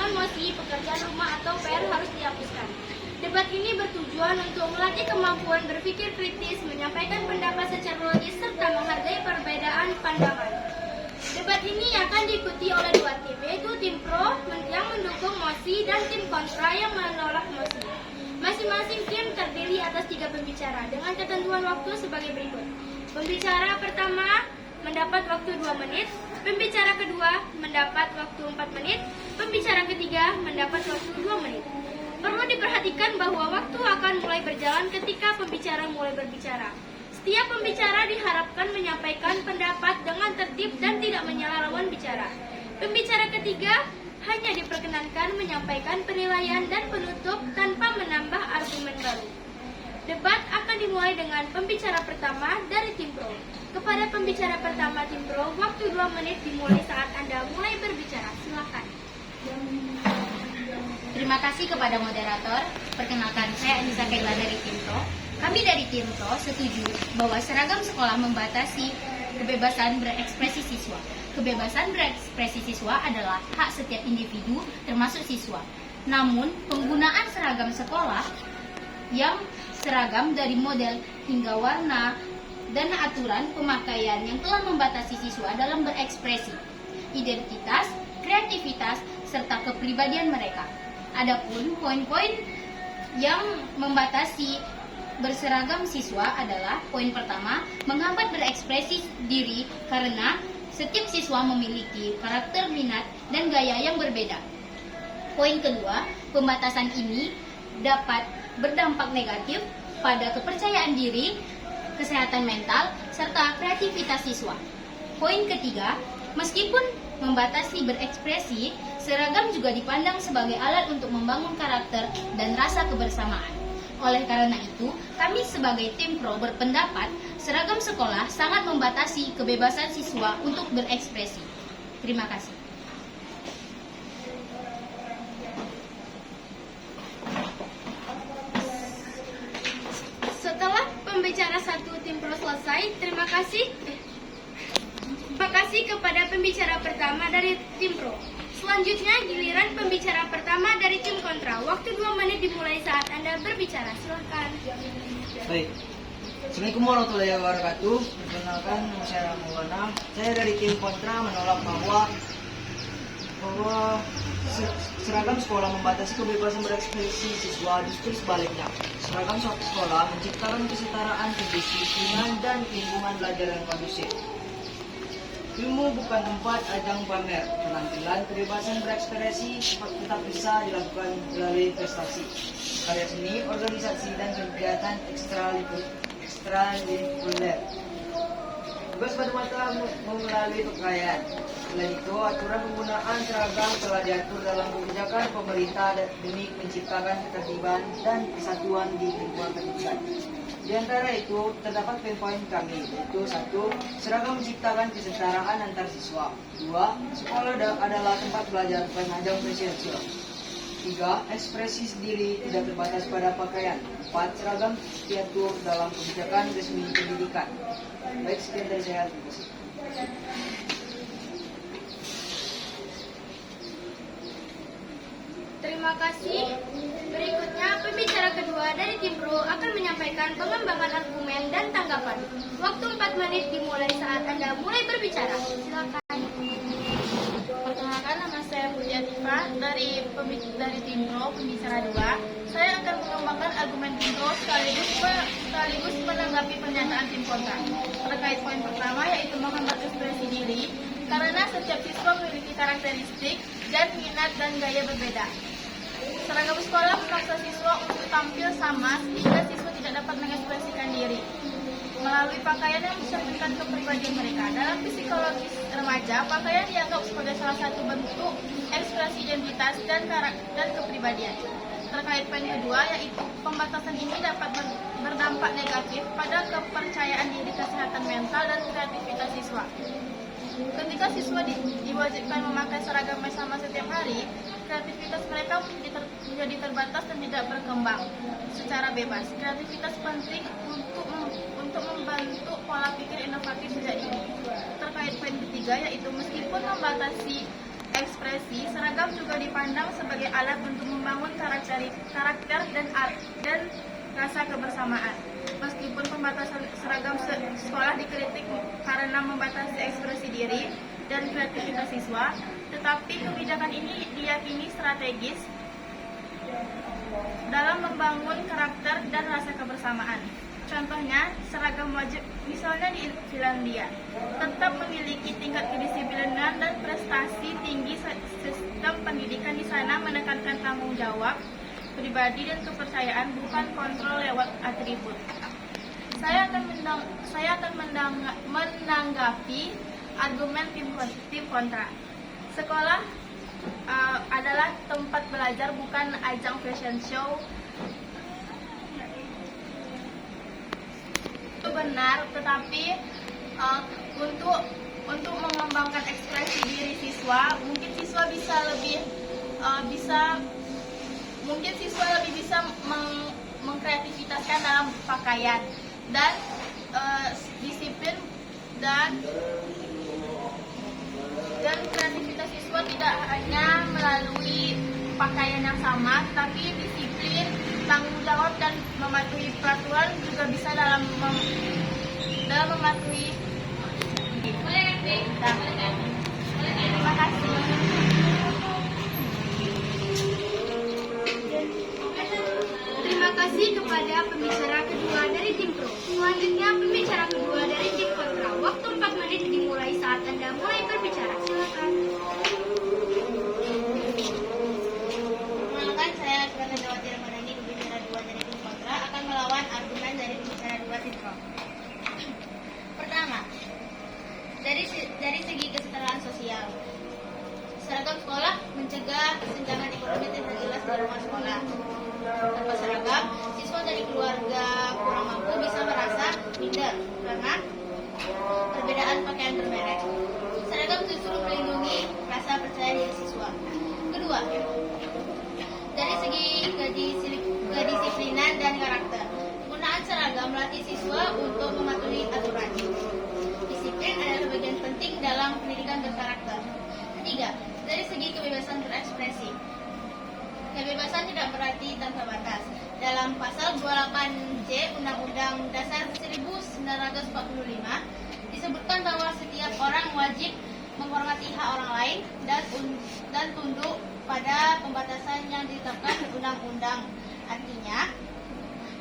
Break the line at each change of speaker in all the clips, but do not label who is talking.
dengan mosi, pekerjaan rumah atau PR harus dihapuskan. Debat ini bertujuan untuk melatih kemampuan berpikir kritis, menyampaikan pendapat secara logis, serta menghargai perbedaan pandangan. Debat ini akan diikuti oleh dua tim, yaitu tim pro yang mendukung mosi dan tim kontra yang menolak mosi. Masing-masing tim terdiri atas 3 pembicara dengan ketentuan waktu sebagai berikut. Pembicara pertama mendapat waktu 2 menit, pembicara kedua mendapat waktu 4 menit, pembicara ketiga mendapat waktu 2 menit. Perlu diperhatikan bahwa waktu akan mulai berjalan ketika pembicara mulai berbicara. Setiap pembicara diharapkan menyampaikan pendapat dengan tertib dan tidak menyela lawan bicara. Pembicara ketiga hanya diperkenankan menyampaikan penilaian dan penutup tanpa menambah argumen baru. Debat akan dimulai dengan pembicara pertama dari tim pro. Kepada pembicara pertama tim pro, waktu 2 menit dimulai saat Anda mulai berbicara. Silakan.
Terima kasih kepada moderator. Perkenalkan, saya Anissa Kaila dari tim pro. Kami dari tim pro setuju bahwa seragam sekolah membatasi kebebasan berekspresi siswa. Kebebasan berekspresi siswa adalah hak setiap individu termasuk siswa. Namun, penggunaan seragam sekolah yang seragam dari model hingga warna dan aturan pemakaian yang telah membatasi siswa dalam berekspresi, identitas, kreativitas, serta kepribadian mereka. Adapun poin-poin yang membatasi berseragam siswa adalah poin pertama, menghambat berekspresi diri karena setiap siswa memiliki karakter, minat, dan gaya yang berbeda. Poin kedua, pembatasan ini dapat berdampak negatif pada kepercayaan diri, kesehatan mental, serta kreativitas siswa. Poin ketiga, meskipun membatasi berekspresi, seragam juga dipandang sebagai alat untuk membangun karakter dan rasa kebersamaan. Oleh karena itu, kami sebagai tim pro berpendapat seragam sekolah sangat membatasi kebebasan siswa untuk berekspresi. Terima kasih.
Setelah pembicara satu tim pro selesai, terima kasih kepada pembicara pertama dari tim pro. Selanjutnya giliran pembicara pertama dari tim kontra. Waktu 2 menit dimulai saat Anda berbicara. Silakan.
Baik. Assalamualaikum warahmatullahi wabarakatuh. Perkenalkan, saya Maulana. Saya dari tim kontra menolak bahwa seragam sekolah membatasi kebebasan berekspresi siswa. Justru sebaliknya, seragam sekolah menciptakan kesetaraan, kedisiplinan, dan lingkungan belajar yang kondusif. Ilmu bukan tempat ajang pamer. Penampilan kebebasan berekspresi tetap bisa dilakukan melalui prestasi, karya seni, organisasi, dan kegiatan ekstrakurikuler. Tugas pada mata melalui pakaian. Selain itu, aturan penggunaan seragam telah diatur dalam kebijakan pemerintah demi menciptakan ketertiban dan kesatuan di lingkungan pendidikan. Di antara itu terdapat poin-poin kami, yaitu 1. Seragam menciptakan kesetaraan antar siswa. 2. Sekolah adalah tempat belajar bukan ajang presidensial. 3. Ekspresi diri tidak terbatas pada pakaian. 4. Seragam diatur dalam kebijakan resmi pendidikan. Baik, sekian dari saya. Terima kasih.
Terima kasih. Berikutnya, pembicara kedua dari tim pro akan menyampaikan pengembangan argumen dan tanggapan. Waktu 4 menit dimulai saat Anda mulai berbicara. Silakan.
Perkenalkan, nama saya Putri Atifa dari tim pro pembicara 2. Saya akan mengembangkan argumen tim pro sekaligus menanggapi pernyataan tim kontra. Terkait poin pertama, yaitu menghambat ekspresi diri, karena setiap siswa memiliki karakteristik dan minat dan gaya berbeda. Seragam sekolah memaksa siswa untuk tampil sama sehingga siswa tidak dapat mengekspresikan diri melalui pakaian yang mencerminkan kepribadian mereka. Dalam psikologis remaja, pakaian dianggap sebagai salah satu bentuk ekspresi identitas dan kepribadian. Terkait poin kedua, yaitu pembatasan ini dapat berdampak negatif pada kepercayaan diri, kesehatan mental, dan kreativitas siswa. Ketika siswa diwajibkan memakai seragam yang sama setiap hari, kreativitas mereka menjadi terbatas dan tidak berkembang secara bebas. Kreativitas penting untuk membantu pola pikir inovatif sejak dini. Terkait poin ketiga, yaitu meskipun membatasi berekspresi, seragam juga dipandang sebagai alat untuk membangun karakter dan rasa kebersamaan. Meskipun pembatasan seragam sekolah dikritik karena membatasi ekspresi diri dan kreativitas siswa, tetapi kebijakan ini diyakini strategis dalam membangun karakter dan rasa kebersamaan. Contohnya, seragam wajib misalnya di Finlandia tetap memiliki tingkat kedisiplinan dan prestasi tinggi. Sistem pendidikan di sana menekankan tanggung jawab pribadi dan kepercayaan, bukan kontrol lewat atribut. Saya akan menanggapi argumen tim kontra. Sekolah adalah tempat belajar, bukan ajang fashion show. Itu benar, tetapi untuk mengembangkan ekspresi diri siswa, mungkin siswa lebih bisa mengkreativitaskan dalam pakaian dan disiplin dan kreativitas siswa tidak hanya melalui pakaian yang sama, tapi disiplin, tanggung jawab dan mematuhi peraturan juga bisa dalam mematuhi. Terima kasih.
Terima kasih kepada pembicara kedua dari tim pro. Selanjutnya pembicara kedua dari tim kontra. Waktu 4 menit dimulai saat Anda mulai berbicara. Silakan.
Perkenalkan, saya Suranadawati Ramadhani, pembicara 2 dari tim kontra, akan melawan argumen dari pembicara 2 tim pro. Pertama, dari segi kesetaraan sosial, seragam sekolah mencegah kesenjangan ekonomi tidak jelas di luar sekolah. Tanpa seragam, siswa dari keluarga kurang mampu bisa merasa minder karena perbedaan pakaian bermerek. Seragam justru melindungi rasa percaya diri siswa. Kedua, dari segi kedisiplinan dan karakter, penggunaan seragam melatih siswa untuk mematuhi aturan. Disiplin adalah bagian penting dalam pendidikan berkarakter. Ketiga, dari segi kebebasan berekspresi, kebebasan tidak berarti tanpa batas. Dalam pasal 28J Undang-Undang Dasar 1945 disebutkan bahwa setiap orang wajib menghormati hak orang lain dan tunduk pada pembatasan yang ditetapkan undang-undang. Artinya,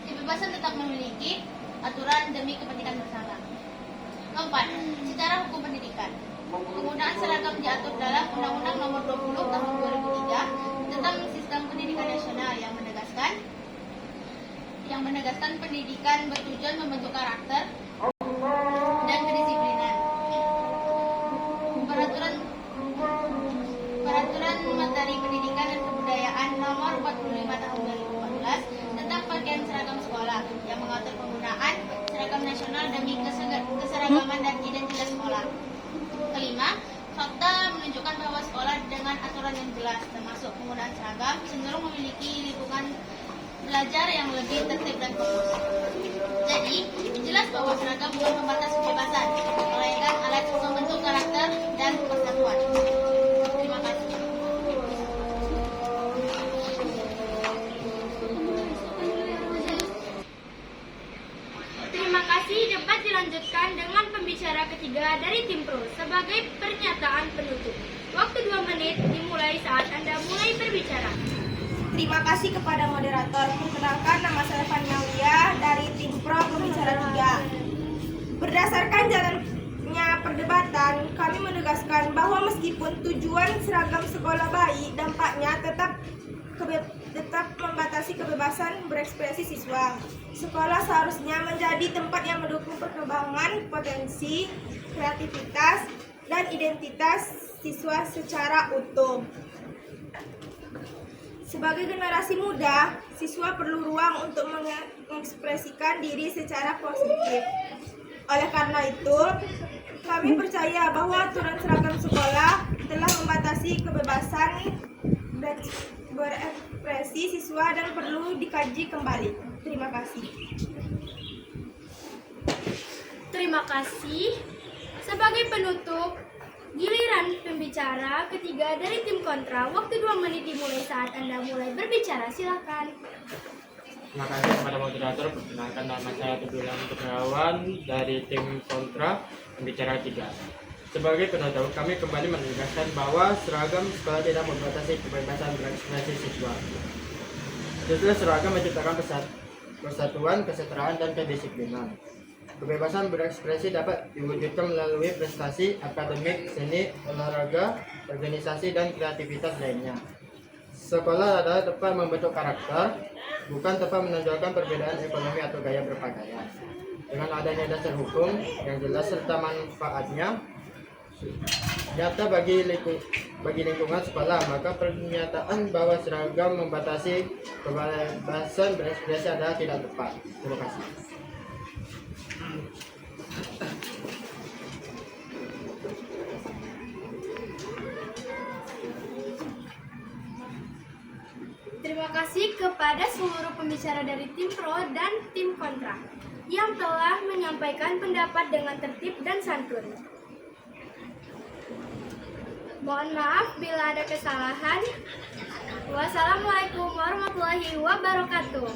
kebebasan tetap memiliki aturan demi kepentingan bersama. Keempat, secara hukum pendidikan, penggunaan seragam diatur dalam Undang-Undang Nomor 20 Tahun 2003 tentang Sistem Pendidikan Nasional yang menegaskan pendidikan bertujuan membentuk karakter dan kedisiplinan. Peraturan Menteri Pendidikan dan Kebudayaan Nomor 45 Tahun 2014 tentang pakaian seragam sekolah yang mengatur penggunaan seragam nasional demi keseragaman dan identitas sekolah. Kelima, fakta menunjukkan bahwa sekolah dengan aturan yang jelas, termasuk penggunaan seragam, cenderung memiliki lingkungan belajar yang lebih tertib dan fokus. Jadi, jelas bahwa seragam bukan pembatas kebebasan, melainkan alat membentuk karakter dan persatuan. Terima kasih.
Terima kasih. Debat dilanjutkan dengan pembicara ketiga dari tim pro sebagai pernyataan penutup. Waktu 2 menit dimulai saat Anda mulai berbicara.
Terima kasih kepada moderator. Perkenalkan, nama saya Fania Lia dari tim pro pembicara 3. Berdasarkan jalannya perdebatan, kami menegaskan bahwa meskipun tujuan seragam sekolah baik, dampaknya tetap membatasi kebebasan berekspresi siswa. Sekolah seharusnya menjadi tempat yang mendukung perkembangan potensi, kreativitas, dan identitas siswa secara utuh. Sebagai generasi muda, siswa perlu ruang untuk mengekspresikan diri secara positif. Oleh karena itu, kami percaya bahwa aturan seragam sekolah telah membatasi kebebasan berekspresi siswa dan perlu dikaji kembali. Terima kasih.
Terima kasih. Sebagai penutup, Giliran pembicara ketiga dari tim kontra, waktu 2 menit dimulai saat Anda mulai berbicara, silakan.
Terima kasih kepada moderator. Perkenalkan, nama saya Tudulan Gunawan dari tim kontra pembicara 3. Sebagai penutup, kami kembali menegaskan bahwa seragam sekolah tidak membatasi kebebasan berekspresi siswa. Justru seragam menciptakan persatuan, kesetaraan, dan kedisiplinan. Kebebasan berekspresi dapat diwujudkan melalui prestasi akademik, seni, olahraga, organisasi, dan kreativitas lainnya. Sekolah adalah tempat membentuk karakter, bukan tempat menonjolkan perbedaan ekonomi atau gaya berpakaian. Dengan adanya dasar hukum yang jelas serta manfaatnya nyata bagi lingkungan sekolah, maka pernyataan bahwa seragam membatasi kebebasan berekspresi adalah tidak tepat. Terima kasih.
Terima kasih kepada seluruh pembicara dari tim pro dan tim kontra yang telah menyampaikan pendapat dengan tertib dan santun. Mohon maaf bila ada kesalahan. Wassalamualaikum warahmatullahi wabarakatuh.